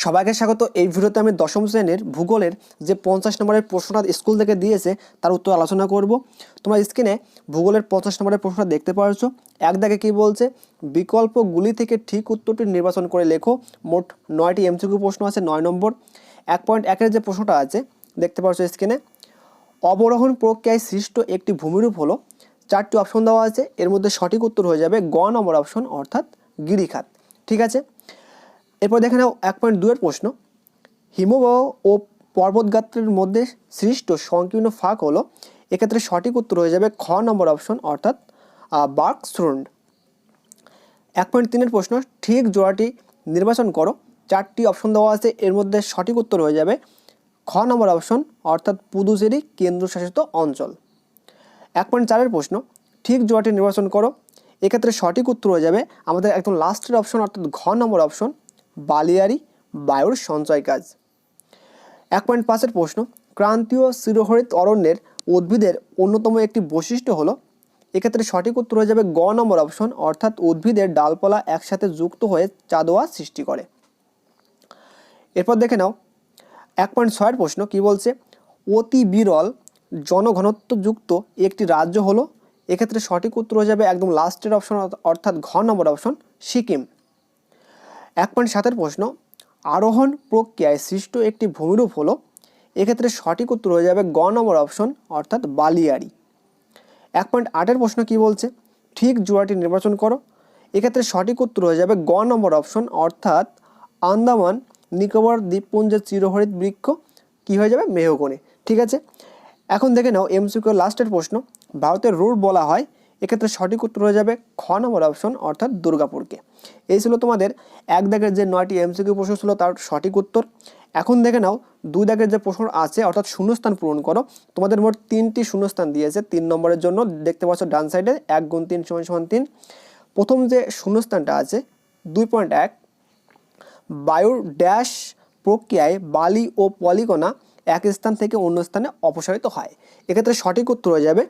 সবাইকে স্বাগত। এই ভিডিওতে আমি দশম শ্রেণীর ভূগোলের যে 50 নম্বরের প্রশ্নটা স্কুল থেকে দিয়েছে তার উত্তর আলোচনা করব। তোমরা স্ক্রিনে ভূগোলের 50 নম্বরের প্রশ্নটা দেখতে পারছো। এক দাগে কী বলছে, বিকল্পগুলি থেকে ঠিক উত্তরটি নির্বাচন করে লেখো। মোট 9টি এমসিকিউ প্রশ্ন আছে। 9 নম্বর 1.1-এর যে প্রশ্নটা আছে দেখতে পাচ্ছ স্ক্রিনে, অবরোহণ প্রক্রিয়ায় সৃষ্ট একটি ভূমিরূপ হলো। 4টি অপশন দেওয়া আছে, এর মধ্যে সঠিক উত্তর হয়ে যাবে গ নম্বর অপশন, অর্থাৎ গিরিখাত। ঠিক আছে, এরপর দেখে নাও 1.2-এর প্রশ্ন, হিমবাহ ও পর্বতগাত্রের মধ্যে সৃষ্ট সংকীর্ণ ফাঁক হলো। এক্ষেত্রে সঠিক উত্তর হয়ে যাবে খ নম্বর অপশন, অর্থাৎ বার্কস্ট্রুন্ড। 1.3-এর প্রশ্ন, ঠিক জোড়াটি নির্বাচন করো। 4টি অপশন দেওয়া আছে, এর মধ্যে সঠিক উত্তর হয়ে যাবে খ নম্বর অপশন, অর্থাৎ পুদুচেরি কেন্দ্রশাসিত অঞ্চল। 1.4-এর প্রশ্ন, ঠিক জোড়াটি নির্বাচন করো। এক্ষেত্রে সঠিক উত্তর হয়ে যাবে আমাদের একদম লাস্টের অপশন, অর্থাৎ ঘ নম্বর অপশন, বালিয়ারি বায়ুর সঞ্চয় কাজ। 1.5-এর প্রশ্ন, ক্রান্তীয় চিরহরিত অরণ্যের উদ্ভিদের অন্যতম একটি বৈশিষ্ট্য হলো। এক্ষেত্রে সঠিক উত্তর হয়ে যাবে গ নম্বর অপশন, অর্থাৎ উদ্ভিদের ডালপালা একসাথে যুক্ত হয়ে চাঁদোয়া সৃষ্টি করে। এরপর দেখে নাও 1.6-এর প্রশ্ন কি বলছে, অতি বিরল জনঘনত্বযুক্ত একটি রাজ্য হলো। এক্ষেত্রে সঠিক উত্তর হয়ে যাবে একদম লাস্টের অপশন, অর্থাৎ ঘ নম্বর অপশন, সিকিম। 1.7-এর প্রশ্ন, আরোহণ প্রক্রিয়ায় সৃষ্ট একটি ভূমিরূপ হলো। এক্ষেত্রে সঠিক উত্তর হয়ে যাবে গ নম্বর অপশন, অর্থাৎ বালিয়ারি। 1.8-এর প্রশ্ন কি বলছে, ঠিক জোড়াটি নির্বাচন করো। এক্ষেত্রে সঠিক উত্তর হয়ে যাবে গ নম্বর অপশন, অর্থাৎ আন্দামান নিকোবর দ্বীপপুঞ্জের চিরহরিত বৃক্ষ কি হয়ে যাবে, মেহগনি। ঠিক আছে, এখন দেখে নাও এমসিকিউ লাস্টের প্রশ্ন, ভারতের রুট বলা হয়। এক্ষেত্রে সঠিক উত্তর হয়ে যাবে খ নম্বর অপশন, অর্থাৎ দুর্গাপুরকে। এই ছিল তোমাদের এক দাগের যে 9টি এমসিকিউ প্রশ্ন ছিল তার সঠিক উত্তর। এখন দেখে নাও 2 দাগের যে প্রশ্ন আছে, অর্থাৎ শূন্যস্থান পূরণ করো। তোমাদের মোট 3টি শূন্যস্থান দিয়েছে 3 নম্বরের জন্য, দেখতে পাচ্ছ ডান সাইডে 1 × 3 = 3। প্রথম যে শূন্যস্থানটা আছে 2.1, বায়ুর ড্যাশ প্রক্রিয়ায় বালি ও পলিকণা এক স্থান থেকে অন্য স্থানে অপসারিত হয়। এক্ষেত্রে সঠিক উত্তর হয়ে যাবে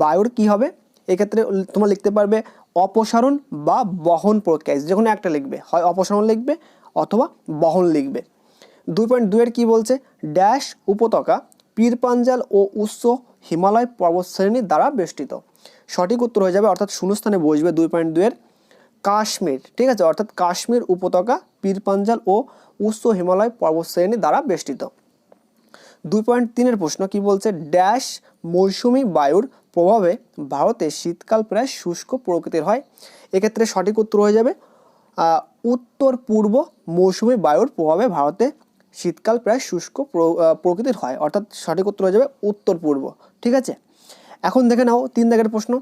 বায়ুর কি হবে, এক্ষেত্রে তোমরা লিখতে পারবে অপসারণ বা বহন প্রক্রিয়া, যে কোনো একটা লিখবে, হয় অপসারণ লিখবে অথবা বহন লিখবে। 2.2-এর কি বলছে, ড্যাশ উপত্যকা পীরপাঞ্জাল ও উচ্চ হিমালয় পর্বতশ্রেণী দ্বারা বেষ্টিত। সঠিক উত্তর হয়ে যাবে, অর্থাৎ শূন্যস্থানে বসবে 2.2-এর কাশ্মীর। ঠিক আছে, অর্থাৎ কাশ্মীর উপত্যকা পীরপাঞ্জাল ও উচ্চ হিমালয় পর্বতশ্রেণী দ্বারা বেষ্টিত। 2.3-এর প্রশ্ন কি বলছে, ড্যাশ মৌসুমী বায়ুর প্রভাবে ভারতে শীতকাল প্রায় শুষ্ক প্রকৃতির হয়। এক্ষেত্রে সঠিক উত্তর হয়ে যাবে উত্তর পূর্ব মৌসুমী বায়ুর প্রভাবে ভারতে শীতকাল প্রায় শুষ্ক প্রকৃতির হয়, অর্থাৎ সঠিক উত্তর হয়ে যাবে উত্তর পূর্ব। ঠিক আছে, এখন দেখে নাও 3 দাগের প্রশ্ন,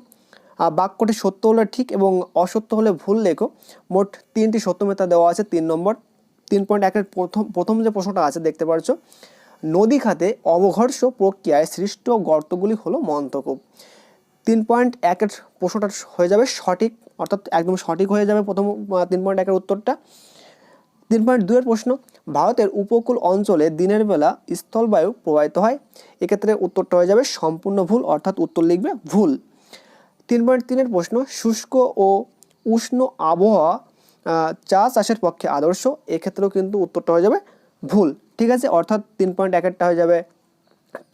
বাক্যটি সত্য হলে ঠিক এবং অসত্য হলে ভুল লেখো। মোট 3টি সত্য মিথ্যা দেওয়া আছে। 3 নম্বর 3.1-এর প্রথম যে প্রশ্নটা আছে দেখতে পাচ্ছ, নদী খাতে অবঘর্ষ প্রক্রিয়ায় সৃষ্ট গর্তগুলি হলো মন্তকূপ। 3.1-এর প্রশ্নটা হয়ে যাবে সঠিক, অর্থাৎ একদম সঠিক হয়ে যাবে প্রথম 3.1-এর উত্তরটা। 3.2-এর প্রশ্ন, ভারতের উপকূল অঞ্চলে দিনের বেলা স্থলবায়ু প্রবাহিত হয়। এক্ষেত্রে উত্তরটা হয়ে যাবে সম্পূর্ণ ভুল, অর্থাৎ উত্তর লিখবে ভুল। 3.3-এর প্রশ্ন, শুষ্ক ও উষ্ণ আবহাওয়া চা চাষের পক্ষে আদর্শ। এক্ষেত্রেও কিন্তু উত্তরটা হয়ে যাবে ভুল। ঠিক আছে, অর্থাৎ 3.1-এরটা হয়ে যাবে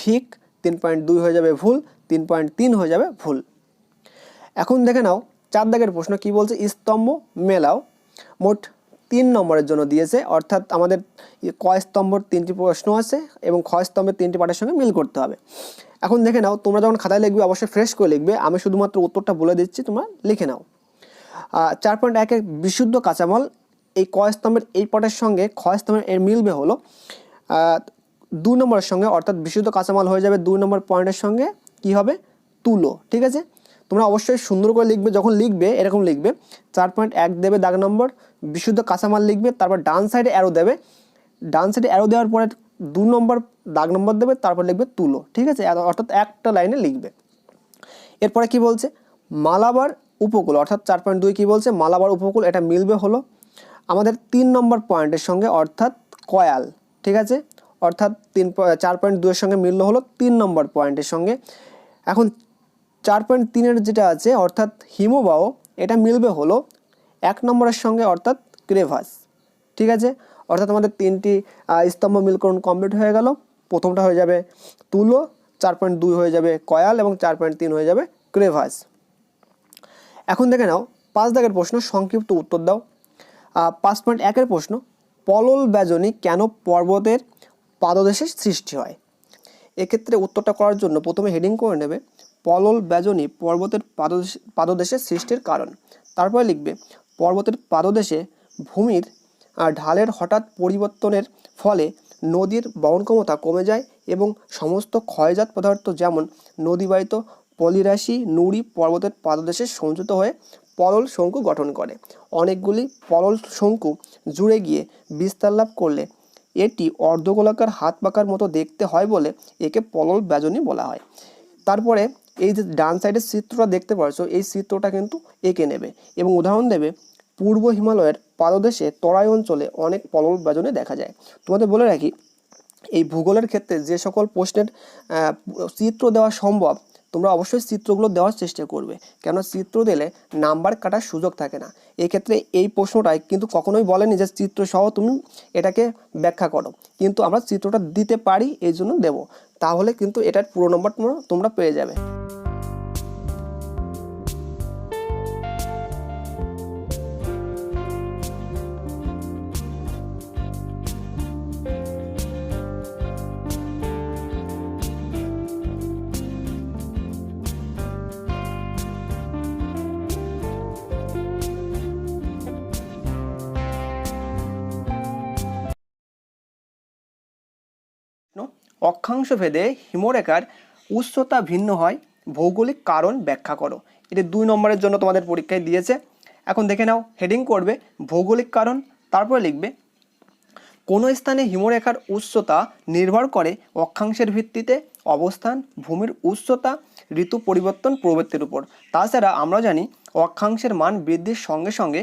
ঠিক, 3.2 হয়ে যাবে ভুল, 3.3 হয়ে যাবে ভুল। এখন দেখে নাও 4 দাগের প্রশ্ন কি বলছে, স্তম্ভ মেলাও। মোট 3 নম্বরের জন্য দিয়েছে, অর্থাৎ আমাদের ক স্তম্ভর 3টি প্রশ্ন আছে এবং খ স্তম্ভের 3টি পাঠের সঙ্গে মিল করতে হবে। এখন দেখে নাও, তোমরা যখন খাতায় লিখবে অবশ্যই ফ্রেশ করে লিখবে, আমি শুধুমাত্র উত্তরটা বলে দিচ্ছি, তোমরা লিখে নাও। 4.1-এর বিশুদ্ধ কাঁচামাল, এই ক স্তম্ভের এই পাঠের সঙ্গে খ স্তম্ভের এর মিলবে হলো 2 নম্বরের সঙ্গে, অর্থাৎ বিশুদ্ধ কাঁচামাল হয়ে যাবে 2 নম্বর পয়েন্টের সঙ্গে কি হবে, তুলো। ঠিক আছে, তোমরা অবশ্যই সুন্দর করে লিখবে, যখন লিখবে এরকম লিখবে, 4.1 দেবে দাগ নম্বর, বিশুদ্ধ কাঁচামাল লিখবে, তারপর ডান সাইডে অ্যারো দেবে, ডান সাইডে অ্যারো দেওয়ার পরে 2 নম্বর দাগ নম্বর দেবে, তারপর লিখবে তুলো। ঠিক আছে, অর্থাৎ একটা লাইনে লিখবে। এরপরে কি বলছে, মালাবার উপকূল, অর্থাৎ 4.2 কি বলছে, মালাবার উপকূল, এটা মিলবে হলো আমাদের 3 নম্বর পয়েন্টের সঙ্গে, অর্থাৎ কয়াল। ঠিক আছে, অর্থাৎ 4.2-এর সঙ্গে মিলল হলো 3 নম্বর পয়েন্টের সঙ্গে। এখন 4.3-এর যেটা আছে, অর্থাৎ হিমবাহ, এটা মিলবে হলো 1 নম্বরের সঙ্গে, অর্থাৎ ক্রেভাস। ঠিক আছে, অর্থাৎ আমাদের 3টি স্তম্ভ মিলকরণ কমপ্লিট হয়ে গেল। প্রথমটা হয়ে যাবে তুলো, 4.2 হয়ে যাবে কয়াল এবং 4.3 হয়ে যাবে ক্রেভাস। এখন দেখে নাও 5 দাগের প্রশ্ন, সংক্ষিপ্ত উত্তর দাও। 5.1-এর প্রশ্ন, পলল বেজনী কেন পর্বতের পাদদেশে সৃষ্টি হয়? এক্ষেত্রে উত্তরটা করার জন্য প্রথমে হেডিং করে নেবে পলল বেজনী পর্বতের পাদদেশে সৃষ্টির কারণ। তারপরে লিখবে পর্বতের পাদদেশে ভূমির ঢালের হঠাৎ পরিবর্তনের ফলে নদীর বহন ক্ষমতা কমে যায় এবং সমস্ত ক্ষয়জাত পদার্থ যেমন নদীবাহিত পলিরাশি নুড়ি পর্বতের পাদদেশে সঞ্চিত হয়ে পলল শঙ্কু গঠন করে। অনেকগুলি পলল শঙ্কু জুড়ে গিয়ে বিস্তার লাভ করলে এটি অর্ধগোলাকার হাত পাকার মতো দেখতে হয় বলে একে পলল বেজনী বলা হয়। তারপরে এই যে ডান সাইডের চিত্রটা দেখতে পাচ্ছ, এই চিত্রটা কিন্তু এঁকে নেবে এবং উদাহরণ দেবে পূর্ব হিমালয়ের পাদদেশে তরাই অঞ্চলে অনেক পলল বেজনী দেখা যায়। তোমাদের বলে রাখি, এই ভূগোলের ক্ষেত্রে যে সকল প্রশ্নের চিত্র দেওয়া সম্ভব তোমরা অবশ্যই চিত্রগুলো দেওয়ার চেষ্টা করবে, কেননা চিত্র দিলে নাম্বার কাটার সুযোগ থাকে না। এক্ষেত্রে এই প্রশ্নটাই কিন্তু কখনোই বলেনি যে চিত্র সহ তুমি এটাকে ব্যাখ্যা করো, কিন্তু আমরা চিত্রটা দিতে পারি এই জন্য দেবো, তাহলে কিন্তু এটার পুরো নম্বর তোমরা পেয়ে যাবে। অক্ষাংশ ভেদে হিমরেখার উচ্চতা ভিন্ন হয়, ভৌগোলিক কারণ ব্যাখ্যা করো। এটি 2 নম্বরের জন্য তোমাদের পরীক্ষায় দিয়েছে। এখন দেখে নাও, হেডিং করবে ভৌগোলিক কারণ, তারপরে লিখবে কোনো স্থানে হিমরেখার উচ্চতা নির্ভর করে অক্ষাংশের ভিত্তিতে অবস্থান, ভূমির উচ্চতা, ঋতু পরিবর্তন প্রবৃত্তির উপর। তাছাড়া আমরা জানি অক্ষাংশের মান বৃদ্ধির সঙ্গে সঙ্গে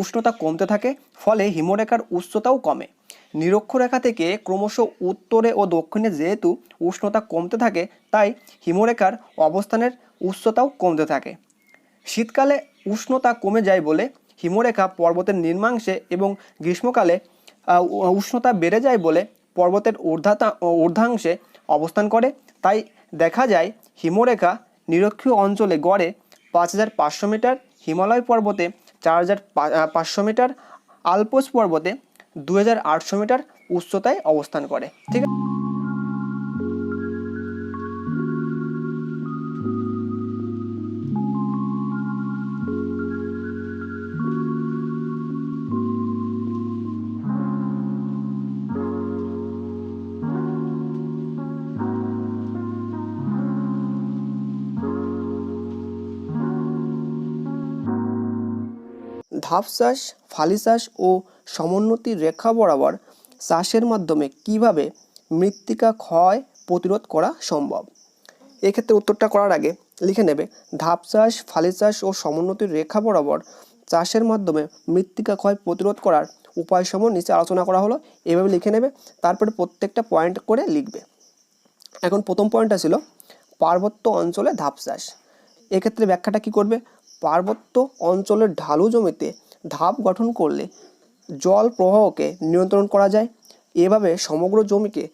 উষ্ণতা কমতে থাকে, ফলে হিমরেখার উচ্চতাও কমে। নিরক্ষরেখা থেকে ক্রমশ উত্তরে ও দক্ষিণে যেহেতু উষ্ণতা কমতে থাকে, তাই হিমরেখার অবস্থানের উচ্চতাও কমতে থাকে। শীতকালে উষ্ণতা কমে যায় বলে হিমরেখা পর্বতের নিম্নাংশে এবং গ্রীষ্মকালে উষ্ণতা বেড়ে যায় বলে পর্বতের ঊর্ধ্বাংশে অবস্থান করে। তাই দেখা যায় হিমরেখা নিরক্ষীয় অঞ্চলে গড়ে 5500 মিটার, হিমালয় পর্বতে 4500 মিটার, আল্পস পর্বতে 2800 মিটার উচ্চতায় অবস্থান করে। ঠিক আছে, ধাপ চাষ, ফালি চাষ ও সমোন্নতি রেখা বরাবর চাষের মাধ্যমে কিভাবে মৃত্তিকা ক্ষয় প্রতিরোধ করা সম্ভব? এক্ষেত্রে উত্তরটা করার আগে লিখে নেবে ধাপ চাষ, ফালি চাষ ও সমোন্নতি রেখা বরাবর চাষের মাধ্যমে মৃত্তিকা ক্ষয় প্রতিরোধ করার উপায়সমূহ নিচে আলোচনা করা হলো, এভাবে লিখে নেবে। তারপরে প্রত্যেকটা পয়েন্ট করে লিখবে। এখন প্রথম পয়েন্টটা ছিল পার্বত্য অঞ্চলে ধাপ চাষ। এক্ষেত্রে ব্যাখ্যাটা কি করবে? পার্বত্য অঞ্চলের ঢালু জমিতে ধাপ গঠন করলে জল প্রবাহকে নিয়ন্ত্রণ করা যায়। এভাবে সমগ্র জমিকে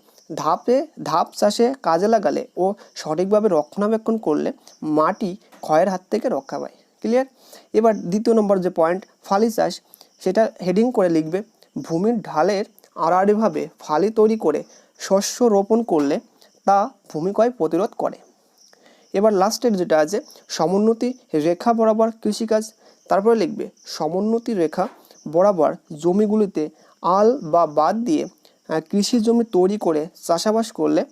ধাপ চাষে কাজে লাগালে ও সঠিকভাবে রক্ষণাবেক্ষণ করলে মাটি ক্ষয়ের হাত থেকে রক্ষা পায়। ক্লিয়ার? এবার দ্বিতীয় নম্বর যে পয়েন্ট ফালি চাষ, সেটা হেডিং করে লিখবে ভূমির ঢালের আড়াআড়িভাবে ফালি তৈরি করে শস্য রোপণ করলে তা ভূমিক্ষয় প্রতিরোধ করে। এবার লাস্টের যেটা আছে সমোন্নতি রেখা বরাবর কৃষিকাজ, তারপরে লিখবে সমোন্নতি রেখা বরাবর জমিগুলিতে আল বা বাদ দিয়ে কৃষি জমি তৈরি করে চাষাবাস করলে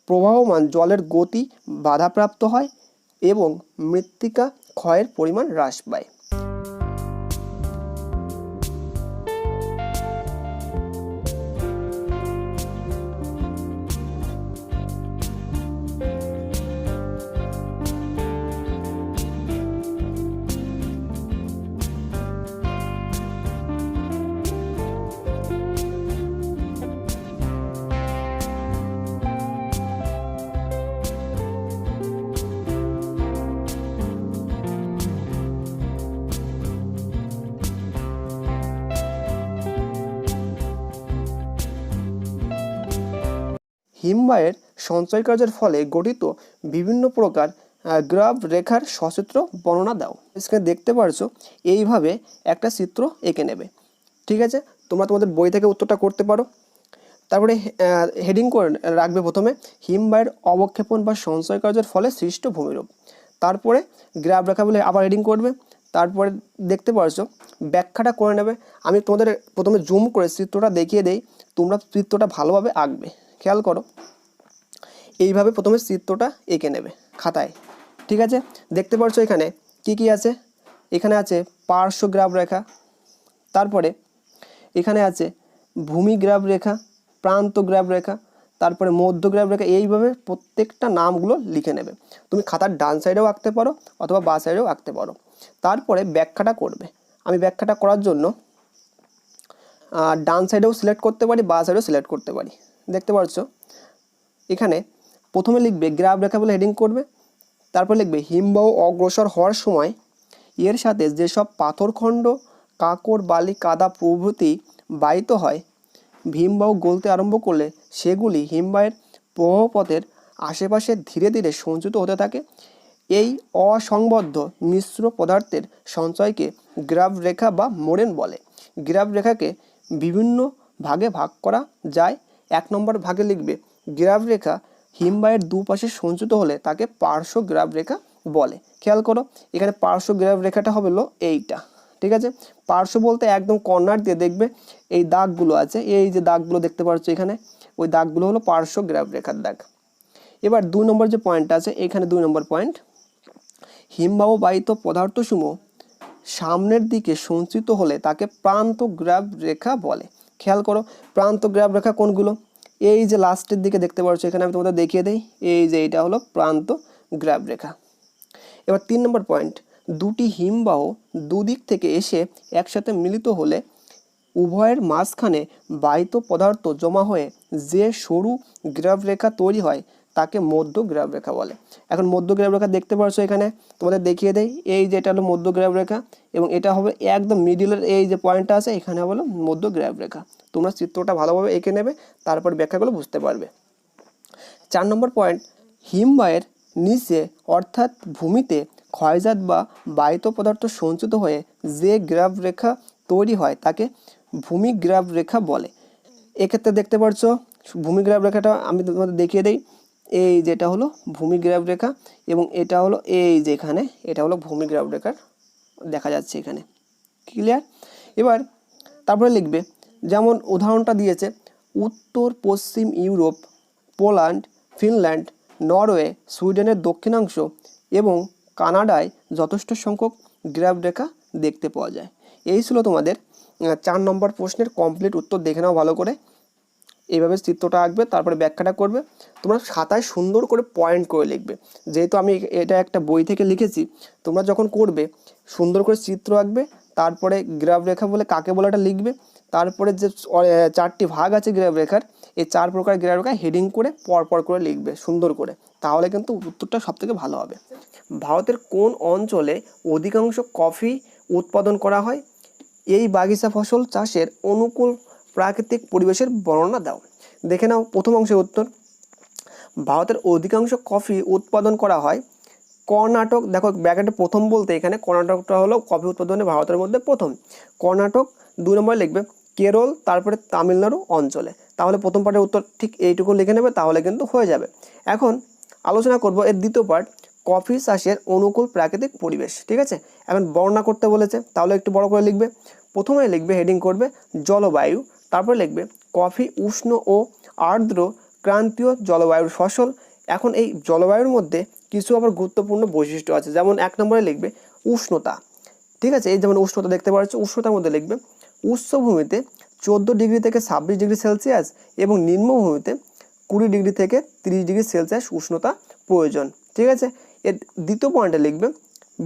প্রবাহমান জলের গতি বাধাপ্রাপ্ত হয় এবং মৃত্তিকা ক্ষয়ের পরিমাণ হ্রাস পায়। হিমবাহের সঞ্চয় কার্যের ফলে গঠিত বিভিন্ন প্রকার গ্রাফ রেখার সচিত্র বর্ণনা দাও। স্ক্রিনে দেখতে পারছো এইভাবে একটা চিত্র এঁকে নেবে। ঠিক আছে, তোমরা তোমাদের বই থেকে উত্তরটা করতে পারো। তারপরে হেডিং করে রাখবে প্রথমে হিমবাহের অবক্ষেপণ বা সঞ্চয় কার্যের ফলে সৃষ্ট ভূমিরূপ। তারপরে গ্রাফ রেখা বলে আবার হেডিং করবে। তারপরে দেখতে পারছো ব্যাখ্যাটা করে নেবে। আমি তোমাদের প্রথমে জুম করে চিত্রটা দেখিয়ে দেই, তোমরা চিত্রটা ভালোভাবে আঁকবে। খেয়াল করো, এইভাবে প্রথমে চিত্রটা এঁকে নেবে খাতায়। ঠিক আছে, দেখতে পারছো এখানে কি কি আছে। এখানে আছে পার্শ্ব গ্রাফ রেখা, তারপরে এখানে আছে ভূমি গ্রাফ রেখা, প্রান্ত গ্রাফ রেখা, তারপরে মধ্য গ্রাফ রেখা। এইভাবে প্রত্যেকটা নামগুলো লিখে নেবে। তুমি খাতার ডান সাইডেও আঁকতে পারো অথবা বাঁ সাইডেও আঁকতে পারো। তারপরে ব্যাখ্যাটা করবে। আমি ব্যাখ্যাটা করার জন্য ডান সাইডেও সিলেক্ট করতে পারি, বাঁ সাইডেও সিলেক্ট করতে পারি। দেখতে পাচ্ছ এখানে প্রথমে লিখবে গ্রাফ রেখা বলে হেডিং করবে। তারপর লিখবে হিমবাহ অগ্রসর হওয়ার সময় এর সাথে যেসব পাথরখণ্ড, কাঁকর, বালি, কাদা প্রভৃতি বাহিত হয়, হিমবাহ গলতে আরম্ভ করলে সেগুলি হিমবাহের প্রবাহপথের আশেপাশে ধীরে ধীরে সঞ্চিত হতে থাকে। এই অসংবদ্ধ মিশ্র পদার্থের সঞ্চয়কে গ্রাফ রেখা বা মোড়েন বলে। গ্রাফ রেখাকে বিভিন্ন ভাগে ভাগ করা যায়। 1 নম্বর ভাগে লিখবে গ্রাফ রেখা হিমবাহের দুপাশে সঞ্চিত হলে তাকে পার্শ্ব গ্রাফ রেখা বলে। খেয়াল করো এখানে পার্শ্ব গ্রাফ রেখাটা হবে এইটা। ঠিক আছে, পার্শ্ব বলতে একদম কর্নার দিয়ে দেখবে এই দাগগুলো আছে, এই যে দাগগুলো দেখতে পাচ্ছ এখানে, ওই দাগগুলো হলো পার্শ্ব গ্রাফ রেখার দাগ। এবার 2 নম্বর যে পয়েন্টটা আছে, এখানে 2 নম্বর পয়েন্ট, হিমবাহ বাহিত পদার্থসমূহ সামনের দিকে সঞ্চিত হলে তাকে প্রান্ত গ্রাফ রেখা বলে। খেয়াল করো প্রান্ত গ্রাফ রেখা কোনগুলো, এই যে লাস্টের দিকে দেখতে পাচ্ছ এখানে, আমি তোমাদের দেখিয়ে দেই, এই যে এটা হলো প্রান্ত গ্রাফ রেখা। এবার 3 নম্বর পয়েন্ট, দুটি হিমবাহ দুদিক থেকে এসে একসাথে মিলিত হলে উভয়ের মাঝখানে বাহিত পদার্থ জমা হয়ে যে সরু গ্রাফ রেখা তৈরি হয় তাকে মধ্য গ্রাফ রেখা বলে। এখন মধ্য গ্রাফ রেখা দেখতে পাচ্ছ এখানে, তোমাদের দেখিয়ে দেই, এই যে এটা হলো মধ্য গ্রাফ রেখা এবং এটা হবে একদম মিডিলের এই যে পয়েন্টটা আছে এখানে হলো মধ্য গ্রাফ রেখা। তোমরা চিত্রটা ভালোভাবে এঁকে নেবে, তারপর ব্যাখ্যাগুলো বুঝতে পারবে। 4 নম্বর পয়েন্ট, হিমবাহের নিচে অর্থাৎ ভূমিতে ক্ষয়জাত বা বাহিত পদার্থ সঞ্চিত হয়ে যে গ্রাফ রেখা তৈরি হয় তাকে ভূমি গ্রাফ রেখা বলে। এক্ষেত্রে দেখতে পাচ্ছ ভূমি গ্রাফ রেখাটা আমি তোমাদের দেখিয়ে দেই, এই যেটা হলো ভূমি গ্রাফ রেখা এবং এটা হলো এই যে এখানে, এটা হলো ভূমি গ্রাফ রেখার দেখা যাচ্ছে এখানে। ক্লিয়ার? এবার তারপরে লিখবে, যেমন উদাহরণটা দিয়েছে, উত্তর পশ্চিম ইউরোপ, পোল্যান্ড, ফিনল্যান্ড, নরওয়ে, সুইডেনের দক্ষিণাংশ এবং কানাডায় যথেষ্ট সংখ্যক গ্রাফ রেখা দেখতে পাওয়া যায়। এই ছিল তোমাদের 4 নম্বর প্রশ্নের কমপ্লিট উত্তর। দেখে নাও ভালো করে। এইভাবে চিত্রটা আঁকবে, তারপরে ব্যাখ্যাটা করবে। তোমরা খাতায় সুন্দর করে পয়েন্ট করে লিখবে। যেহেতু আমি এটা একটা বই থেকে লিখেছি, তোমরা যখন করবে সুন্দর করে চিত্র আঁকবে, তারপরে গ্রাফ রেখা বলে কাকে বলে এটা লিখবে, তারপরে যে 4টি ভাগ আছে গ্রাফ রেখার, এই 4 প্রকার গ্রাফ রেখা হেডিং করে পরপর করে লিখবে সুন্দর করে, তাহলে কিন্তু উত্তরটা সবথেকে ভালো হবে। ভারতের কোন অঞ্চলে অধিকাংশ কফি উৎপাদন করা হয়? এই বাগিচা ফসল চাষের অনুকূল প্রাকৃতিক পরিবেশের বর্ণনা দাও। দেখে নাও প্রথম অংশের উত্তর, ভারতের অধিকাংশ কফি উৎপাদন করা হয় কর্ণাটক। দেখো ব্র্যাকেটে প্রথম বলতে এখানে কর্ণাটকটা হলো কফি উৎপাদনে ভারতের মধ্যে প্রথম। কর্ণাটক 2 নম্বরে লিখবে কেরল, তারপরে তামিলনাড়ু অঞ্চলে। তাহলে প্রথম পার্টের উত্তর ঠিক এইটুকু লিখে নেবে, তাহলে কিন্তু হয়ে যাবে। এখন আলোচনা করব এর দ্বিতীয় পার্ট, কফি চাষের অনুকূল প্রাকৃতিক পরিবেশ। ঠিক আছে, এখন বর্ণনা করতে বলেছে, তাহলে একটু বড় করে লিখবে। প্রথমে লিখবে হেডিং করবে জলবায়ু, তারপরে লিখবে কফি উষ্ণ ও আর্দ্র ক্রান্তীয় জলবায়ুর ফসল। এখন এই জলবায়ুর মধ্যে কিছু আবার গুরুত্বপূর্ণ বৈশিষ্ট্য আছে, যেমন 1 নম্বরে লিখবে উষ্ণতা। ঠিক আছে, এই যেমন উষ্ণতা দেখতে পাচ্ছ, উষ্ণতার মধ্যে লিখবে উচ্চভূমিতে 14 ডিগ্রি থেকে 26 ডিগ্রি সেলসিয়াস এবং নিম্নভূমিতে 20 ডিগ্রি থেকে 30 ডিগ্রি সেলসিয়াস উষ্ণতা প্রয়োজন। ঠিক আছে, এর দ্বিতীয় পয়েন্টে লিখবে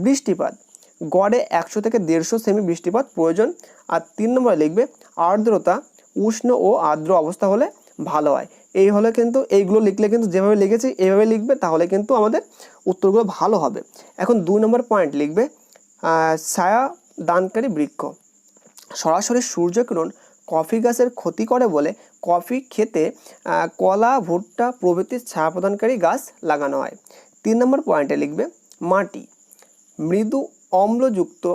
বৃষ্টিপাত, গড়ে 100 থেকে 150 সেমি বৃষ্টিপাত প্রয়োজন। আর 3 নম্বরে লিখবে আর্দ্রতা, উষ্ণ ও আর্দ্র অবস্থা হলে ভালো হয়। এই হলে কিন্তু এইগুলো লিখলে কিন্তু যেভাবে লিখেছি এইভাবে লিখবে, তাহলে কিন্তু আমাদের উত্তরগুলো ভালো হবে। এখন 2 নম্বর পয়েন্ট লিখবে ছায়া দানকারী বৃক্ষ, সরাসরি সূর্যকিরণ কফি গাছের ক্ষতি করে বলে কফি খেতে কলা, ভুট্টা প্রভৃতি ছায়া প্রদানকারী গাছ লাগানো হয়। 3 নম্বর পয়েন্টে লিখবে মাটি মৃদু অম্লযুক্ত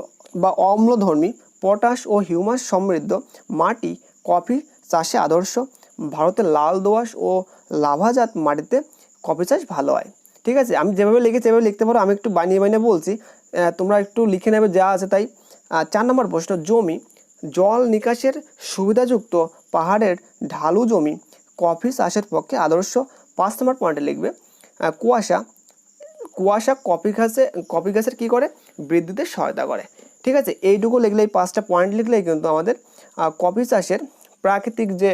বা অম্লধর্মী পটাশ ও হিউমাস সমৃদ্ধ মাটি কফি চাষে আদর্শ। ভারতের লাল দোআঁশ ও লাভাজাত মাটিতে কফি চাষ ভালো হয়। ঠিক আছে, আমি যেভাবে লিখেছি এভাবে লিখতে পারো, আমি একটু বানিয়ে বানিয়ে বলছি, তোমরা একটু লিখে নেবে যা আছে তাই। 4 নম্বর প্রশ্ন, জমি জল নিকাশের সুবিধাযুক্ত পাহাড়ের ঢালু জমি কফি চাষের পক্ষে আদর্শ। 5 নম্বর পয়েন্টে লিখবে কুয়াশা কুয়াশা কফি গাছের কী করে, বৃদ্ধিতে সহায়তা করে। ঠিক আছে, এইটুকু লিখলেই 5টা পয়েন্ট লিখলেই কিন্তু আমাদের কফি চাষের প্রাকৃতিক যে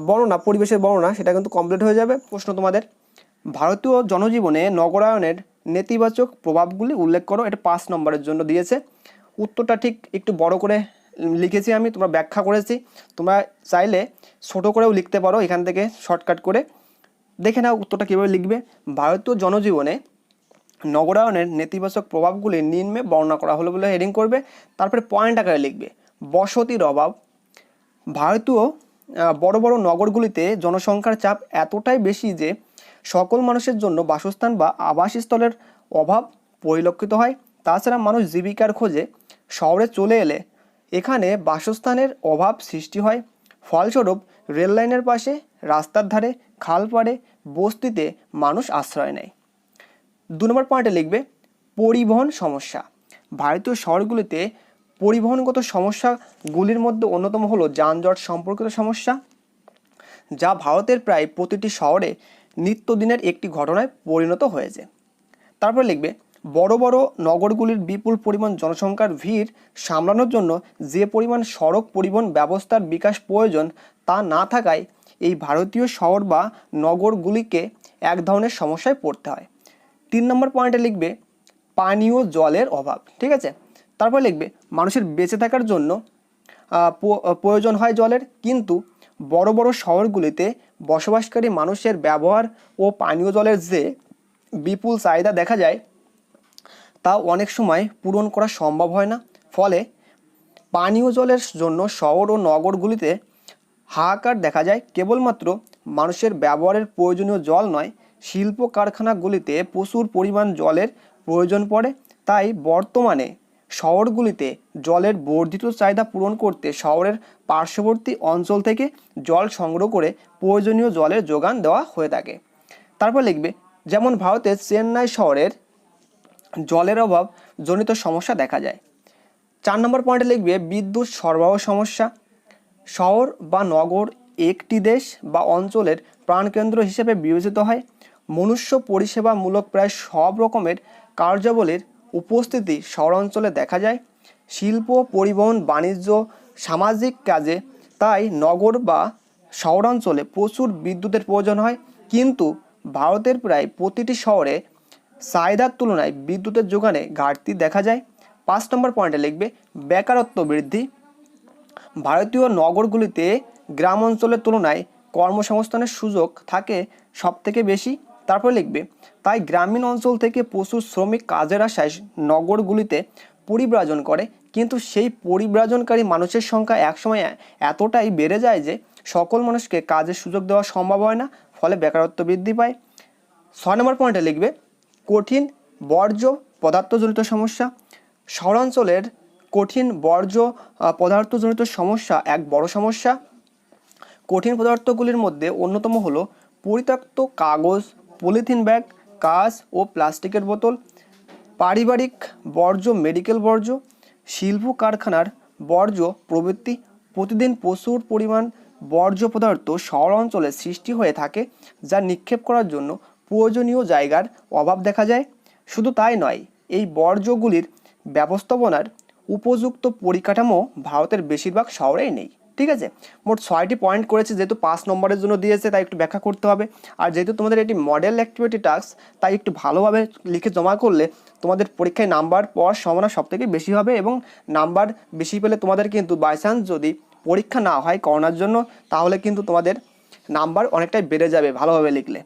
বর্ণনা, পরিবেশের বর্ণনা, সেটা কিন্তু কমপ্লিট হয়ে যাবে। প্রশ্ন তোমাদের, ভারতীয় জনজীবনে নগরায়নের নেতিবাচক প্রভাবগুলি উল্লেখ করো। এটা 5 নম্বরের জন্য দিয়েছে। উত্তরটা ঠিক একটু বড় করে লিখেছি আমি, তোমরা ব্যাখ্যা করেছি, তোমরা চাইলে ছোট করেও লিখতে পারো, এখান থেকে শর্টকাট করে দেখে নাও উত্তরটা কীভাবে লিখবে। ভারতীয় জনজীবনে নগরায়নের নেতিবাচক প্রভাবগুলি নিম্নে বর্ণনা করা হলো বলে হেডিং করবে। তারপরে পয়েন্ট আকারে লিখবে বসতির অভাব। ভারতীয় বড় বড় নগরগুলিতে জনসংখ্যার চাপ এতটাই বেশি যে সকল মানুষের জন্য বাসস্থান বা আবাসস্থলের অভাব পরিলক্ষিত হয়। তাছাড়া মানুষ জীবিকার খোঁজে শহরে চলে এলে এখানে বাসস্থানের অভাব সৃষ্টি হয়। ফলস্বরূপ রেললাইনের পাশে, রাস্তার ধারে, খাল পাড়ে, বস্তিতে মানুষ আশ্রয় নেয়। 2 নম্বর পয়েন্টে লিখবে পরিবহন সমস্যা। ভারতীয় শহরগুলিতে পরিবহনগত সমস্যাগুলির মধ্যে অন্যতম হলো যানজট সম্পর্কিত সমস্যা, যা ভারতের প্রায় প্রতিটি শহরে নিত্যদিনের একটি ঘটনায় পরিণত হয়েছে। তারপর লিখবে বড় বড় নগরগুলির বিপুল পরিমাণ জনসংখ্যার ভিড় সামলানোর জন্য যে পরিমাণ সড়ক পরিবহন ব্যবস্থার বিকাশ প্রয়োজন তা না থাকায় এই ভারতীয় শহর বা নগরগুলিকে এক ধরনের সমস্যায় পড়তে হয়। 3 নম্বর পয়েন্টে লিখবে পানীয় জলের অভাব। ঠিক আছে, তারপর লিখবে মানুষের বেঁচে থাকার জন্য প্রয়োজন হয় জলের, কিন্তু বড় বড় শহরগুলিতে বসবাসকারী মানুষের ব্যবহার ও পানীয় জলের যে বিপুল চাহিদা দেখা যায় তা অনেক সময় পূরণ করা সম্ভব হয় না। ফলে পানীয় জলের জন্য শহর ও নগরগুলিতে হাহাকার দেখা যায়। কেবলমাত্র মানুষের ব্যবহারের প্রয়োজনীয় জল নয়, শিল্প কারখানাগুলিতে প্রচুর পরিমাণ জলের প্রয়োজন পড়ে। তাই বর্তমানে শহরগুলিতে জলের বর্ধিত চাহিদা পূরণ করতে শহরের পার্শ্ববর্তী অঞ্চল থেকে জল সংগ্রহ করে প্রয়োজনীয় জলের যোগান দেওয়া হয়ে থাকে। তারপর লিখবে যেমন ভারতের চেন্নাই শহরের জলের অভাব জনিত সমস্যা দেখা যায়। 4 নম্বর পয়েন্টে লিখবে বিদ্যুৎ সরবরাহ সমস্যা। শহর বা নগর একটি দেশ বা অঞ্চলের প্রাণকেন্দ্র হিসেবে বিবেচিত হয়। মনুষ্য পরিষেবামূলক প্রায় সব রকমের কার্যাবলীর উপস্থিতি শহরাঞ্চলে দেখা যায়। শিল্প, পরিবহন, বাণিজ্য, সামাজিক কাজে তাই নগর বা শহরাঞ্চলে প্রচুর বিদ্যুতের প্রয়োজন হয়, কিন্তু ভারতের প্রায় প্রতিটি শহরে চাহিদার তুলনায় বিদ্যুতের যোগানে ঘাটতি দেখা যায়। 5 নম্বর পয়েন্টে লিখবে বেকারত্ব বৃদ্ধি। ভারতীয় নগরগুলিতে গ্রাম অঞ্চলের তুলনায় কর্মসংস্থানের সুযোগ থাকে সবথেকে বেশি। তারপর লিখবে তাই গ্রামীণ অঞ্চল থেকে প্রচুর শ্রমিক কাজের আশায় নগরগুলিতে পরিব্রাজন করে, কিন্তু সেই পরিব্রাজনকারী মানুষের সংখ্যা একসময় এতটাই বেড়ে যায় যে সকল মানুষকে কাজের সুযোগ দেওয়া সম্ভব হয় না, ফলে বেকারত্ব বৃদ্ধি পায়। 6 নম্বর পয়েন্টে লিখবে কঠিন বর্জ্য পদার্থজনিত সমস্যা। শহরাঞ্চলের কঠিন বর্জ্য পদার্থজনিত সমস্যা এক বড় সমস্যা। কঠিন পদার্থগুলির মধ্যে অন্যতম হলো পরিত্যক্ত কাগজ, পলিথিন ব্যাগ, কাঁচ ও প্লাস্টিকের বোতল, পারিবারিক বর্জ্য, মেডিকেল বর্জ্য, শিল্প কারখানার বর্জ্য প্রভৃতি। প্রতিদিন প্রচুর পরিমাণ বর্জ্য পদার্থ শহর অঞ্চলে সৃষ্টি হয়ে থাকে, যা নিক্ষেপ করার জন্য প্রয়োজনীয় জায়গার অভাব দেখা যায়। শুধু তাই নয়, এই বর্জ্যগুলির ব্যবস্থাপনার উপযুক্ত পরিকাঠামো ভারতের বেশিরভাগ শহরেই নেই। ঠিক আছে, মোট 6টি পয়েন্ট করেছে, যেহেতু 5 নম্বরের জন্য দিয়েছে তাই একটু ব্যাখ্যা করতে হবে। আর যেহেতু তোমাদের এটি মডেল অ্যাক্টিভিটি টাস্ক, তাই একটু ভালোভাবে লিখে জমা করলে তোমাদের পরীক্ষায় নাম্বার পাওয়ার সম্ভাবনা সবথেকে বেশি হবে, এবং নাম্বার বেশি পেলে তোমাদের কিন্তু বাই চান্স যদি পরীক্ষা না হয় করোনার জন্য, তাহলে কিন্তু তোমাদের নাম্বার অনেকটাই বেড়ে যাবে ভালোভাবে লিখলে।